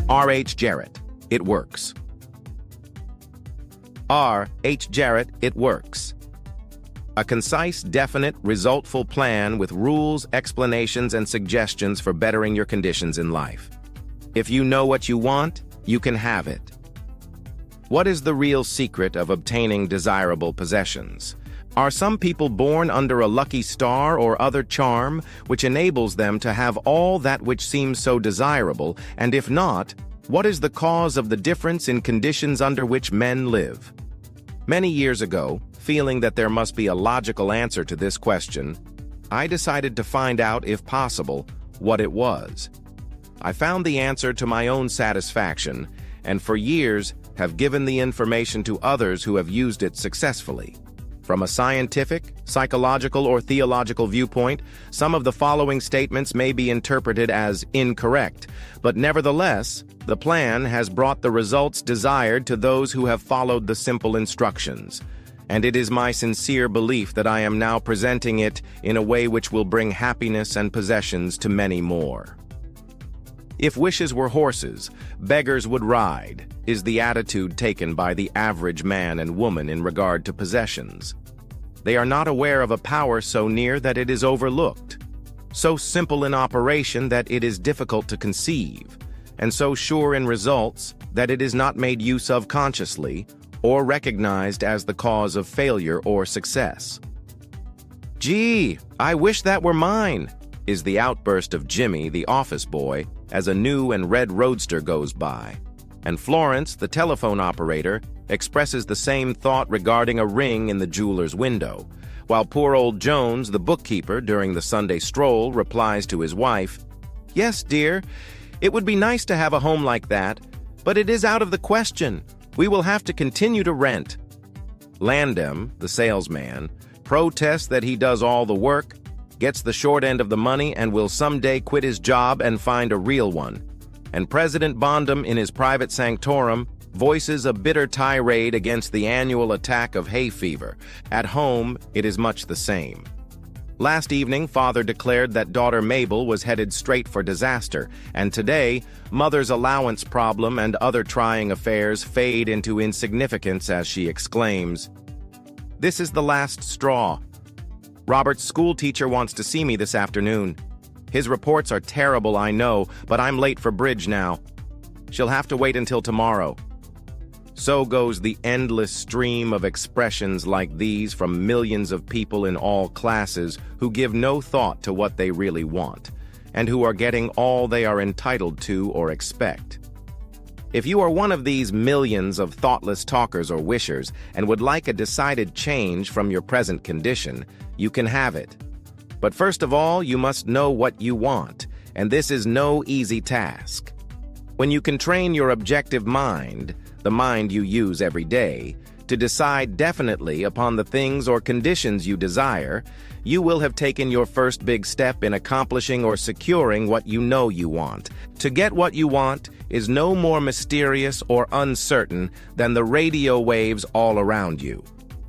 R.H. Jarrett, it works. R.H. Jarrett, it works. A concise, definite, resultful plan with rules, explanations, and suggestions for bettering your conditions in life. If you know what you want, you can have it. What is the real secret of obtaining desirable possessions? Are some people born under a lucky star or other charm which enables them to have all that which seems so desirable, and if not, what is the cause of the difference in conditions under which men live? Many years ago, feeling that there must be a logical answer to this question, I decided to find out, if possible, what it was. I found the answer to my own satisfaction, and for years have given the information to others who have used it successfully. From a scientific, psychological, or theological viewpoint, some of the following statements may be interpreted as incorrect, but nevertheless, the plan has brought the results desired to those who have followed the simple instructions. And it is my sincere belief that I am now presenting it in a way which will bring happiness and possessions to many more. If wishes were horses, beggars would ride, is the attitude taken by the average man and woman in regard to possessions. They are not aware of a power so near that it is overlooked, so simple in operation that it is difficult to conceive, and so sure in results that it is not made use of consciously or recognized as the cause of failure or success. "Gee, I wish that were mine," is the outburst of Jimmy, the office boy, as a new and red roadster goes by. And Florence, the telephone operator, expresses the same thought regarding a ring in the jeweler's window, while poor old Jones, the bookkeeper, during the Sunday stroll, replies to his wife, "Yes, dear, it would be nice to have a home like that, but it is out of the question. We will have to continue to rent." Landem, the salesman, protests that he does all the work, gets the short end of the money, and will someday quit his job and find a real one. And President Bondum, in his private sanctorum, voices a bitter tirade against the annual attack of hay fever. At home, it is much the same. Last evening, father declared that daughter Mabel was headed straight for disaster, and today, mother's allowance problem and other trying affairs fade into insignificance as she exclaims, "This is the last straw. Robert's schoolteacher wants to see me this afternoon. His reports are terrible, I know, but I'm late for bridge now. She'll have to wait until tomorrow." So goes the endless stream of expressions like these from millions of people in all classes who give no thought to what they really want, and who are getting all they are entitled to or expect. If you are one of these millions of thoughtless talkers or wishers and would like a decided change from your present condition, you can have it. But first of all, you must know what you want, and this is no easy task. When you can train your objective mind, the mind you use every day, to decide definitely upon the things or conditions you desire, you will have taken your first big step in accomplishing or securing what you know you want. To get what you want is no more mysterious or uncertain than the radio waves all around you.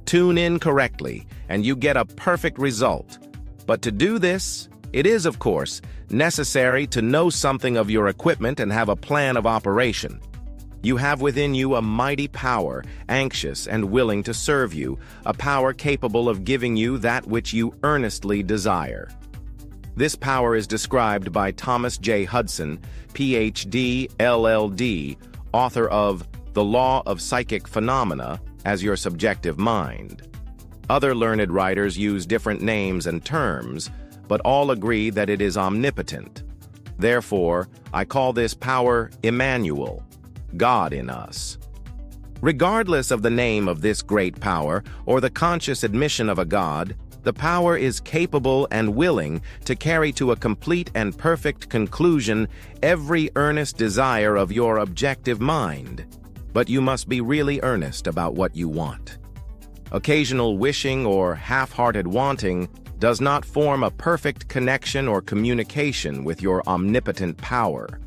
Tune in correctly, and you get a perfect result. But to do this, it is, of course, necessary to know something of your equipment and have a plan of operation. You have within you a mighty power, anxious and willing to serve you, a power capable of giving you that which you earnestly desire. This power is described by Thomas J. Hudson, Ph.D., LL.D., author of The Law of Psychic Phenomena, as your subjective mind. Other learned writers use different names and terms, but all agree that it is omnipotent. Therefore, I call this power Emmanuel, God in us. Regardless of the name of this great power or the conscious admission of a God, the power is capable and willing to carry to a complete and perfect conclusion every earnest desire of your objective mind. But you must be really earnest about what you want. Occasional wishing or half-hearted wanting does not form a perfect connection or communication with your omnipotent power.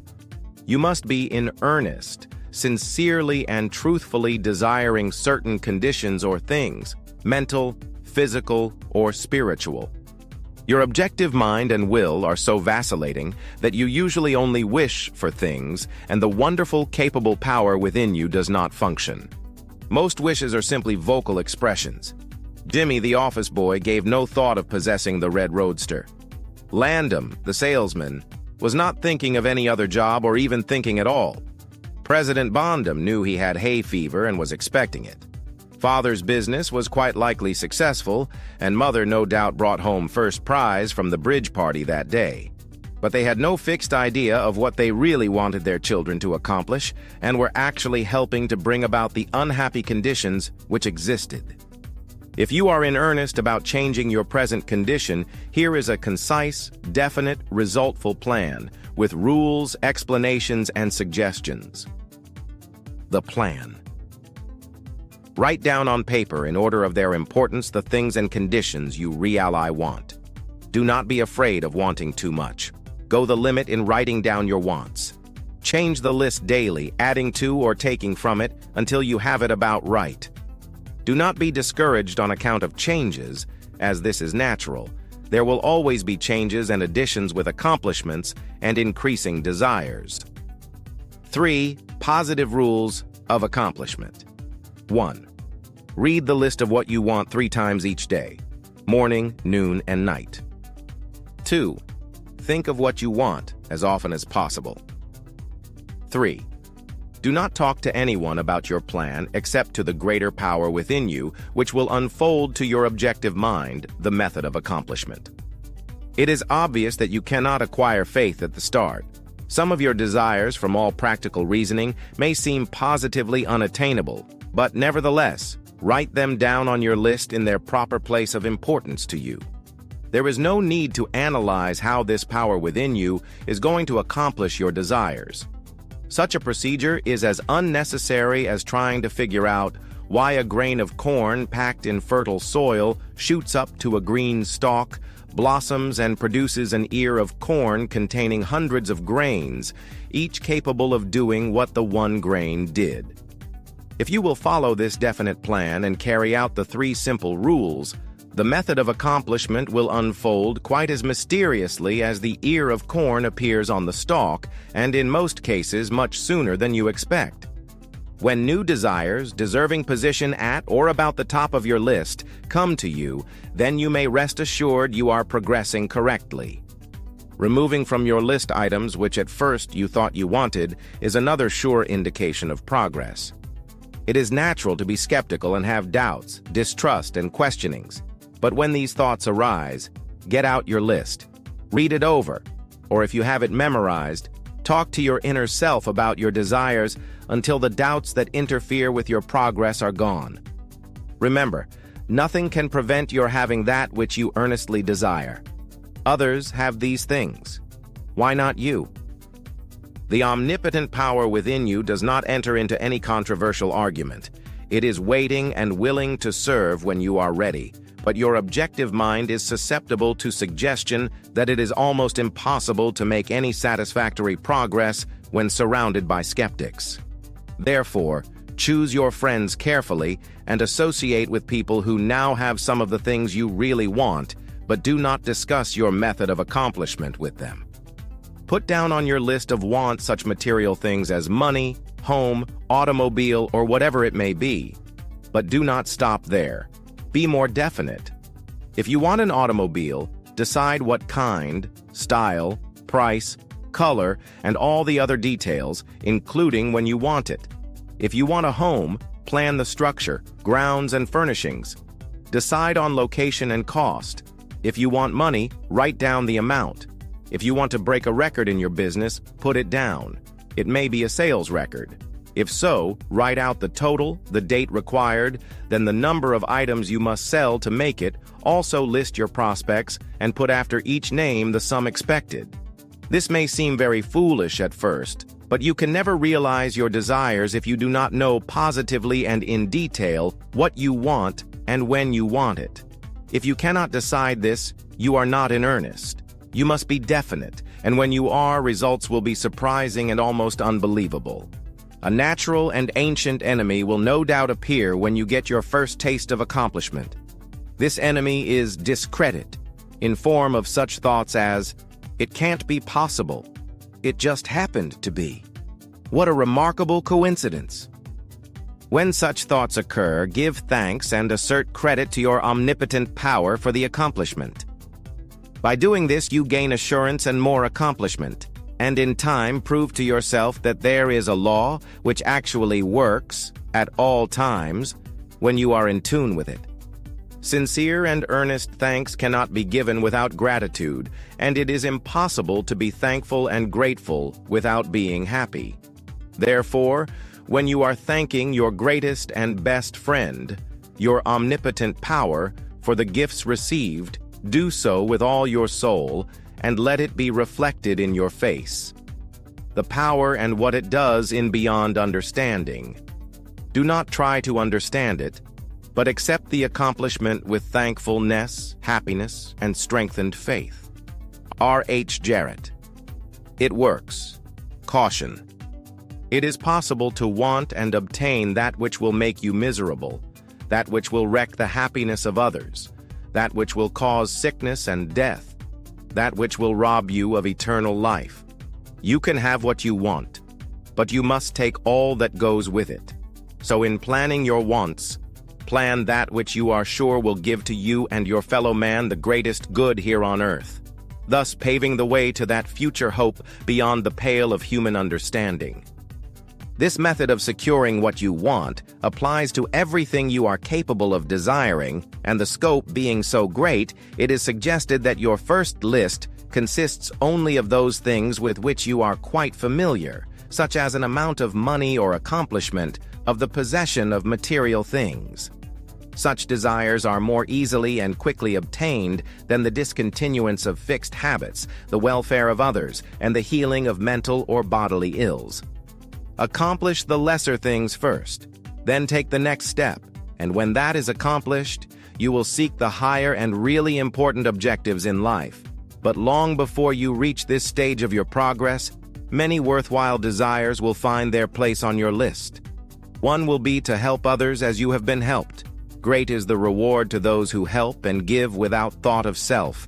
You must be in earnest, sincerely and truthfully desiring certain conditions or things, mental, physical, or spiritual. Your objective mind and will are so vacillating that you usually only wish for things, and the wonderful, capable power within you does not function. Most wishes are simply vocal expressions. Jimmy, the office boy, gave no thought of possessing the red roadster. Landon, the salesman, was not thinking of any other job or even thinking at all. President Bondum knew he had hay fever and was expecting it. Father's business was quite likely successful, and Mother no doubt brought home first prize from the bridge party that day. But they had no fixed idea of what they really wanted their children to accomplish, and were actually helping to bring about the unhappy conditions which existed. If you are in earnest about changing your present condition, here is a concise, definite, resultful plan, with rules, explanations, and suggestions. The plan. Write down on paper, in order of their importance, the things and conditions you really want. Do not be afraid of wanting too much. Go the limit in writing down your wants. Change the list daily, adding to or taking from it until you have it about right. Do not be discouraged on account of changes, as this is natural. There will always be changes and additions with accomplishments and increasing desires. 3 positive rules of accomplishment. 1. Read the list of what you want 3 times each day, morning, noon, and night. 2. Think of what you want as often as possible. 3. Do not talk to anyone about your plan except to the greater power within you, which will unfold to your objective mind the method of accomplishment. It is obvious that you cannot acquire faith at the start. Some of your desires, from all practical reasoning, may seem positively unattainable, but nevertheless, write them down on your list in their proper place of importance to you. There is no need to analyze how this power within you is going to accomplish your desires. Such a procedure is as unnecessary as trying to figure out why a grain of corn packed in fertile soil shoots up to a green stalk, blossoms, and produces an ear of corn containing hundreds of grains, each capable of doing what the one grain did. If you will follow this definite plan and carry out the 3 simple rules, the method of accomplishment will unfold quite as mysteriously as the ear of corn appears on the stalk, and in most cases much sooner than you expect. When new desires, deserving position at or about the top of your list, come to you, then you may rest assured you are progressing correctly. Removing from your list items which at first you thought you wanted is another sure indication of progress. It is natural to be skeptical and have doubts, distrust, and questionings. But when these thoughts arise, get out your list, read it over, or if you have it memorized, talk to your inner self about your desires until the doubts that interfere with your progress are gone. Remember, nothing can prevent your having that which you earnestly desire. Others have these things. Why not you? The omnipotent power within you does not enter into any controversial argument. It is waiting and willing to serve when you are ready. But your objective mind is susceptible to suggestion that it is almost impossible to make any satisfactory progress when surrounded by skeptics. Therefore, choose your friends carefully and associate with people who now have some of the things you really want, but do not discuss your method of accomplishment with them. Put down on your list of wants such material things as money, home, automobile, or whatever it may be. But do not stop there. Be more definite. If you want an automobile, decide what kind, style, price, color, and all the other details, including when you want it. If you want a home, plan the structure, grounds, and furnishings. Decide on location and cost. If you want money, write down the amount. If you want to break a record in your business, put it down. It may be a sales record. If so, write out the total, the date required, then the number of items you must sell to make it. Also list your prospects and put after each name the sum expected. This may seem very foolish at first, but you can never realize your desires if you do not know positively and in detail what you want and when you want it. If you cannot decide this, you are not in earnest. You must be definite, and when you are, results will be surprising and almost unbelievable. A natural and ancient enemy will no doubt appear when you get your first taste of accomplishment. This enemy is discredit. in form of such thoughts as, "It can't be possible. It just happened to be. What a remarkable coincidence." When such thoughts occur, give thanks and assert credit to your omnipotent power for the accomplishment. By doing this, you gain assurance and more accomplishment, and in time prove to yourself that there is a law which actually works at all times when you are in tune with it. Sincere and earnest thanks cannot be given without gratitude, and it is impossible to be thankful and grateful without being happy. Therefore, when you are thanking your greatest and best friend, your omnipotent power, for the gifts received, do so with all your soul, and let it be reflected in your face. The power and what it does in beyond understanding. Do not try to understand it, but accept the accomplishment with thankfulness, happiness, and strengthened faith. R.H. Jarrett. It works. Caution. It is possible to want and obtain that which will make you miserable, that which will wreck the happiness of others, that which will cause sickness and death, that which will rob you of eternal life. You can have what you want, but you must take all that goes with it. So in planning your wants, plan that which you are sure will give to you and your fellow man the greatest good here on earth, thus paving the way to that future hope beyond the pale of human understanding. This method of securing what you want applies to everything you are capable of desiring, and the scope being so great, it is suggested that your first list consists only of those things with which you are quite familiar, such as an amount of money or accomplishment, of the possession of material things. Such desires are more easily and quickly obtained than the discontinuance of fixed habits, the welfare of others, and the healing of mental or bodily ills. Accomplish the lesser things first, then take the next step, and when that is accomplished, you will seek the higher and really important objectives in life. But long before you reach this stage of your progress, many worthwhile desires will find their place on your list. One will be to help others as you have been helped. Great is the reward to those who help and give without thought of self,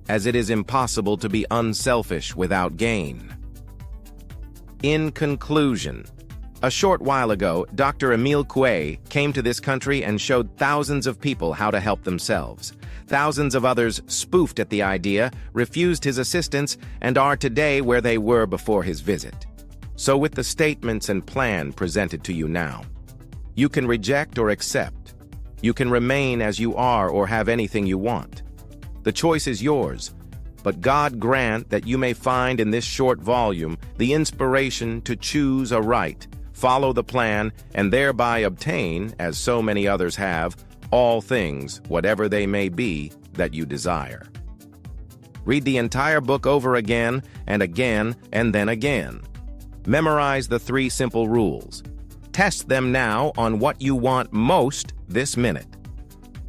as it is impossible to be unselfish without gain. In conclusion, a short while ago, Dr. Emile Coué came to this country and showed thousands of people how to help themselves. Thousands of others spoofed at the idea, refused his assistance, and are today where they were before his visit. So with the statements and plan presented to you now, you can reject or accept. You can remain as you are or have anything you want. The choice is yours, but God grant that you may find in this short volume the inspiration to choose aright, follow the plan, and thereby obtain, as so many others have, all things, whatever they may be, that you desire. Read the entire book over again, and then again. Memorize the 3 simple rules. Test them now on what you want most this minute.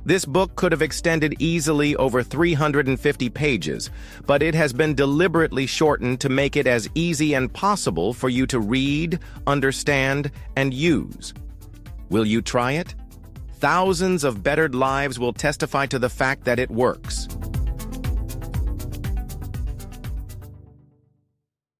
This book could have extended easily over 350 pages, but it has been deliberately shortened to make it as easy as possible for you to read, understand, and use. Will you try it? Thousands of bettered lives will testify to the fact that it works.